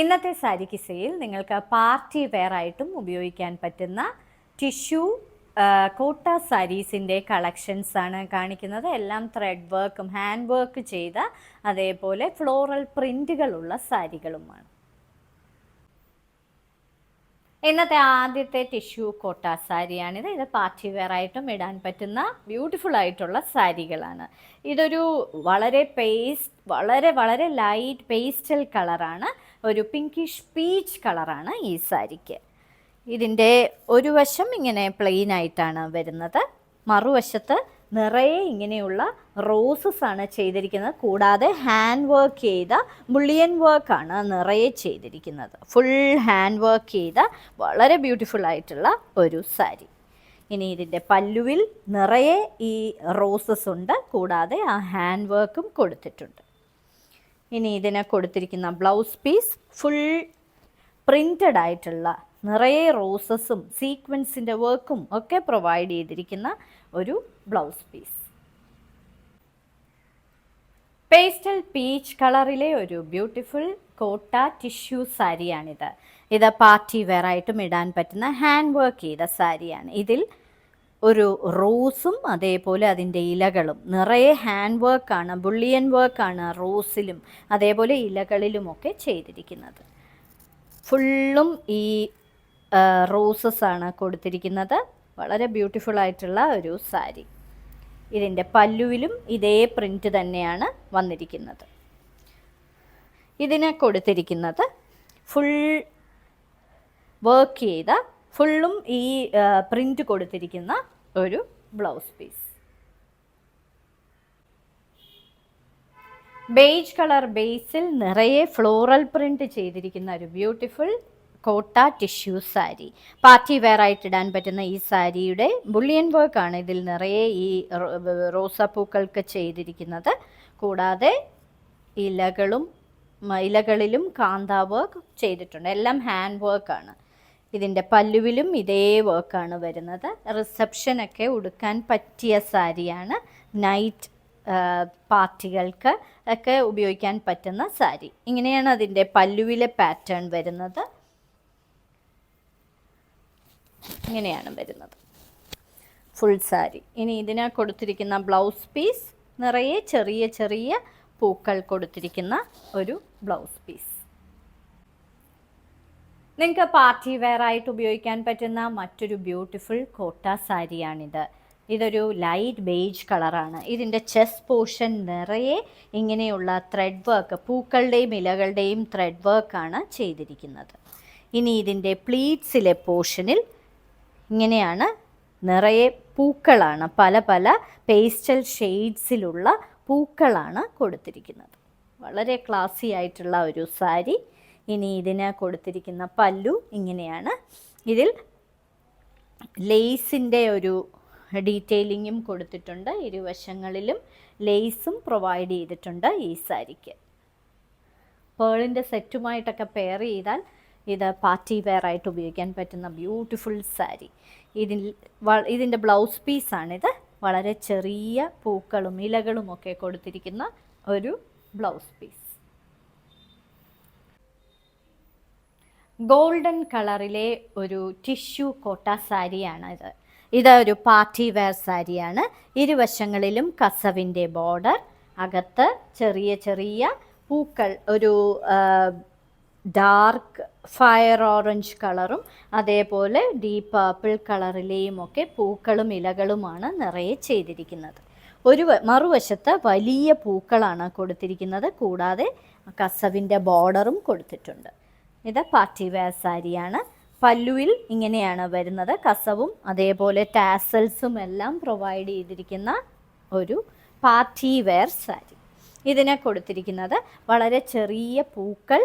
ഇന്നത്തെ സാരി കിസയിൽ നിങ്ങൾക്ക് party wear ആയിട്ടും ഉപയോഗിക്കാൻ പറ്റുന്ന ടിഷ്യൂ കോട്ട സാരീസിൻ്റെ കളക്ഷൻസ് ആണ് കാണിക്കുന്നത്. എല്ലാം ത്രെഡ് വർക്കും ഹാൻഡ് വർക്ക് ചെയ്ത അതേപോലെ ഫ്ലോറൽ പ്രിൻറ്റുകളുള്ള സാരികളുമാണ്. ഇന്നത്തെ ആദ്യത്തെ ടിഷ്യൂ കോട്ട സാരിയാണിത്. ഇത് പാർട്ടി വെയർ ആയിട്ടും ഇടാൻ പറ്റുന്ന ബ്യൂട്ടിഫുൾ ആയിട്ടുള്ള സാരികളാണ്. ഇതൊരു വളരെ ലൈറ്റ് പേസ്റ്റൽ കളറാണ്. ഒരു പിങ്കിഷ് പീച്ച് കളറാണ് ഈ സാരിക്ക്. ഇതിൻ്റെ ഒരു വശം ഇങ്ങനെ പ്ലെയിൻ ആയിട്ടാണ് വരുന്നത്, മറുവശത്ത് നിറയെ ഇങ്ങനെയുള്ള റോസസ് ആണ് ചെയ്തിരിക്കുന്നത്. കൂടാതെ ഹാൻഡ് വർക്ക് ചെയ്ത ബുള്ളിയൻ വർക്കാണ് നിറയെ ചെയ്തിരിക്കുന്നത്. ഫുൾ ഹാൻഡ് വർക്ക് ചെയ്ത വളരെ ബ്യൂട്ടിഫുൾ ആയിട്ടുള്ള ഒരു സാരി. ഇനി ഇതിൻ്റെ പല്ലുവിൽ നിറയെ ഈ റോസസ് ഉണ്ട്, കൂടാതെ ആ ഹാൻഡ് വർക്കും കൊടുത്തിട്ടുണ്ട്. ഇനി ഇതിന് കൊടുത്തിരിക്കുന്ന ബ്ലൗസ് പീസ് ഫുൾ പ്രിൻറ്റഡ് ആയിട്ടുള്ള നിറയെ റോസസും സീക്വൻസിൻ്റെ വർക്കും ഒക്കെ പ്രൊവൈഡ് ചെയ്തിരിക്കുന്ന ഒരു ബ്ലൗസ് പീസ്. പേസ്റ്റൽ പീച്ച് കളറിലെ ഒരു ബ്യൂട്ടിഫുൾ കോട്ട ടിഷ്യൂ സാരിയാണിത്. ഇത് പാർട്ടി വെയർ ആയിട്ടും ഇടാൻ പറ്റുന്ന ഹാൻഡ് വർക്ക് ചെയ്ത സാരിയാണ്. ഇതിൽ ഒരു റോസും അതേപോലെ അതിൻ്റെ ഇലകളും നിറയെ ഹാൻഡ് വർക്കാണ്, ബുള്ളിയൻ വർക്കാണ് റോസിലും അതേപോലെ ഇലകളിലുമൊക്കെ ചെയ്തിരിക്കുന്നത്. ഫുള്ളും ഈ റോസസ് ആണ് കൊടുത്തിരിക്കുന്നത്. വളരെ ബ്യൂട്ടിഫുൾ ആയിട്ടുള്ള ഒരു സാരി. ഇതിൻ്റെ പല്ലുവിലും ഇതേ പ്രിൻ്റ് തന്നെയാണ് വന്നിരിക്കുന്നത്. ഇതിന് കൊടുത്തിരിക്കുന്നത് ഫുൾ വർക്ക് ചെയ്ത ഫുള്ളും ഈ പ്രിൻ്റ് കൊടുത്തിരിക്കുന്ന ഒരു ബ്ലൗസ് പീസ്. ബേജ് കളർ ബേസിൽ നിറയെ ഫ്ലോറൽ പ്രിൻ്റ് ചെയ്തിരിക്കുന്ന ഒരു ബ്യൂട്ടിഫുൾ കോട്ട ടിഷ്യൂ സാരി. പാർട്ടി വെയർ ആയിട്ട് ഇടാൻ പറ്റുന്ന ഈ സാരിയുടെ ബുള്ളിയൻ വർക്കാണ് ഇതിൽ നിറയെ ഈ റോസാപ്പൂക്കൾക്ക് ചെയ്തിരിക്കുന്നത്. കൂടാതെ ഇലകളിലും കാന്താ വർക്ക് ചെയ്തിട്ടുണ്ട്. എല്ലാം ഹാൻഡ് വർക്കാണ്. ഇതിൻ്റെ പല്ലുവിലും ഇതേ വർക്കാണ് വരുന്നത്. റിസപ്ഷനൊക്കെ ഉടുക്കാൻ പറ്റിയ സാരിയാണ്. നൈറ്റ് പാർട്ടികൾക്ക് ഒക്കെ ഉപയോഗിക്കാൻ പറ്റുന്ന സാരി. ഇങ്ങനെയാണ് അതിൻ്റെ പല്ലുവിലെ പാറ്റേൺ വരുന്നത്. ഇങ്ങനെയാണ് വരുന്നത് ഫുൾ സാരി. ഇനി ഇതിന് കൊടുത്തിരിക്കുന്ന ബ്ലൗസ് പീസ് നിറയെ ചെറിയ പൂക്കൾ കൊടുത്തിരിക്കുന്ന ഒരു ബ്ലൗസ് പീസ്. നിങ്ങൾക്ക് പാർട്ടി വെയർ ആയിട്ട് ഉപയോഗിക്കാൻ പറ്റുന്ന മറ്റൊരു ബ്യൂട്ടിഫുൾ കോട്ട സാരിയാണിത്. ഇതൊരു ലൈറ്റ് ബേജ് കളറാണ്. ഇതിൻ്റെ ചെസ്റ്റ് പോർഷൻ നിറയെ ഇങ്ങനെയുള്ള ത്രെഡ് വർക്ക്, പൂക്കളുടെയും ഇലകളുടെയും ത്രെഡ് വർക്കാണ് ചെയ്തിരിക്കുന്നത്. ഇനി ഇതിൻ്റെ പ്ലീറ്റ്സിലെ പോർഷനിൽ ഇങ്ങനെയാണ് നിറയെ പൂക്കളാണ്, പല പേസ്റ്റൽ ഷെയ്ഡ്സിലുള്ള പൂക്കളാണ് കൊടുത്തിരിക്കുന്നത്. വളരെ ക്ലാസി ആയിട്ടുള്ള ഒരു സാരി. ഇനി ഇതിന് കൊടുത്തിരിക്കുന്ന പല്ലു ഇങ്ങനെയാണ്. ഇതിൽ ലേസിൻ്റെ ഒരു ഡീറ്റെയിലിങ്ങും കൊടുത്തിട്ടുണ്ട്. ഇരുവശങ്ങളിലും ലേസും പ്രൊവൈഡ് ചെയ്തിട്ടുണ്ട് ഈ സാരിക്ക്. പേളിൻ്റെ സെറ്റുമായിട്ടൊക്കെ പെയർ ചെയ്താൽ ഇത് പാർട്ടി വെയർ ആയിട്ട് ഉപയോഗിക്കാൻ പറ്റുന്ന ബ്യൂട്ടിഫുൾ സാരി. ഇതിൻ്റെ ബ്ലൗസ് പീസാണിത്. വളരെ ചെറിയ പൂക്കളും ഇലകളും ഒക്കെ കൊടുത്തിരിക്കുന്ന ഒരു ബ്ലൗസ് പീസ്. ഗോൾഡൻ കളറിലെ ഒരു ടിഷ്യൂ കോട്ട സാരിയാണ് ഇത്. ഇതൊരു പാർട്ടി വെയർ സാരിയാണ്. ഇരുവശങ്ങളിലും കസവിൻ്റെ ബോർഡർ, അകത്ത് ചെറിയ പൂക്കൾ, ഒരു ഡാർക്ക് ഫയർ ഓറഞ്ച് കളറും അതേപോലെ ഡീപ്പ് പർപ്പിൾ കളറിലെയും ഒക്കെ പൂക്കളും ഇലകളുമാണ് നിറയെ ചെയ്തിരിക്കുന്നത്. മറുവശത്ത് വലിയ പൂക്കളാണ് കൊടുത്തിരിക്കുന്നത്. കൂടാതെ കസവിൻ്റെ ബോർഡറും കൊടുത്തിട്ടുണ്ട്. ഇത് പാർട്ടി വെയർ സാരിയാണ്. പല്ലുവിൽ ഇങ്ങനെയാണ് വരുന്നത്. കസവും അതേപോലെ ടാസൽസും എല്ലാം പ്രൊവൈഡ് ചെയ്തിരിക്കുന്ന ഒരു പാർട്ടി വെയർ സാരി. ഇതിന് കൊടുത്തിരിക്കുന്നത് വളരെ ചെറിയ പൂക്കൾ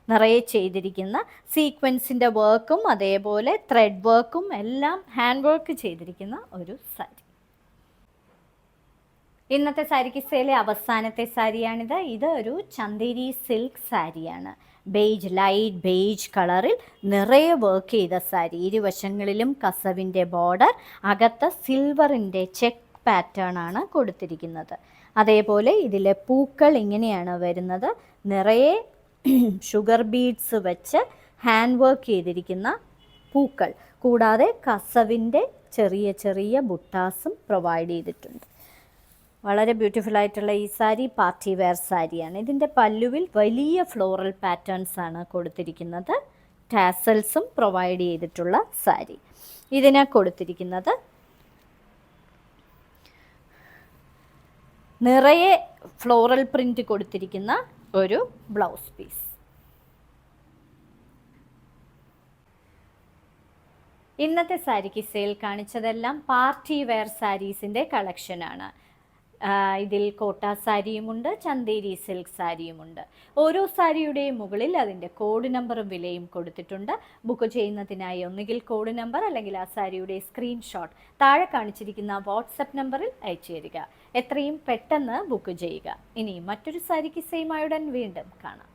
നിറയെ ചെയ്തിരിക്കുന്ന സീക്വൻസിൻ്റെ വർക്കും അതേപോലെ ത്രെഡ് വർക്കും എല്ലാം ഹാൻഡ് വർക്ക് ചെയ്തിരിക്കുന്ന ഒരു സാരി. ഇന്നത്തെ സാരി കിസയിലെ അവസാനത്തെ സാരിയാണിത്. ഇത് ഒരു ചന്ദേരി സിൽക്ക് സാരിയാണ്. ലൈറ്റ് ബേജ് കളറിൽ നിറയെ വർക്ക് ചെയ്ത സാരി. ഇരുവശങ്ങളിലും കസവിൻ്റെ ബോർഡർ, അകത്ത് സിൽവറിൻ്റെ ചെക്ക് പാറ്റേൺ ആണ് കൊടുത്തിരിക്കുന്നത്. അതേപോലെ ഇതിലെ പൂക്കൾ ഇങ്ങനെയാണ് വരുന്നത്. നിറയെ ഷുഗർ ബീഡ്സ് വെച്ച് ഹാൻഡ് വർക്ക് ചെയ്തിരിക്കുന്ന പൂക്കൾ, കൂടാതെ കസവിൻ്റെ ചെറിയ ചെറിയ ബുട്ടാസും പ്രൊവൈഡ് ചെയ്തിട്ടുണ്ട്. വളരെ ബ്യൂട്ടിഫുൾ ആയിട്ടുള്ള ഈ സാരി പാർട്ടി വെയർ സാരിയാണ്. ഇതിൻ്റെ പല്ലുവിൽ വലിയ ഫ്ലോറൽ പാറ്റേൺസ് ആണ് കൊടുത്തിരിക്കുന്നത്. ടാസൽസും പ്രൊവൈഡ് ചെയ്തിട്ടുള്ള സാരി. ഇതിന് കൊടുത്തിരിക്കുന്നത് നിറയെ ഫ്ലോറൽ പ്രിൻ്റ് കൊടുത്തിരിക്കുന്ന ഒരു ബ്ലൗസ് പീസ്. ഇന്നത്തെ സാരിക്ക് സെയിൽ കാണിച്ചതെല്ലാം പാർട്ടി വെയർ സാരീസിൻ്റെ കളക്ഷനാണ്. ഇതിൽ കോട്ട സാരിയുമുണ്ട്, ചന്തേരി സിൽക്ക് സാരിയുമുണ്ട്. ഓരോ സാരിയുടെയും മുകളിൽ അതിൻ്റെ കോഡ് നമ്പറും വിലയും കൊടുത്തിട്ടുണ്ട്. ബുക്ക് ചെയ്യുന്നതിനായി ഒന്നുകിൽ കോഡ് നമ്പർ അല്ലെങ്കിൽ ആ സാരിയുടെ സ്ക്രീൻഷോട്ട് താഴെ കാണിച്ചിരിക്കുന്ന വാട്സപ്പ് നമ്പറിൽ അയച്ചു തരിക. എത്രയും പെട്ടെന്ന് ബുക്ക് ചെയ്യുക. ഇനി മറ്റൊരു സാരിക്ക് സെയിമായുടൻ വീണ്ടും കാണാം.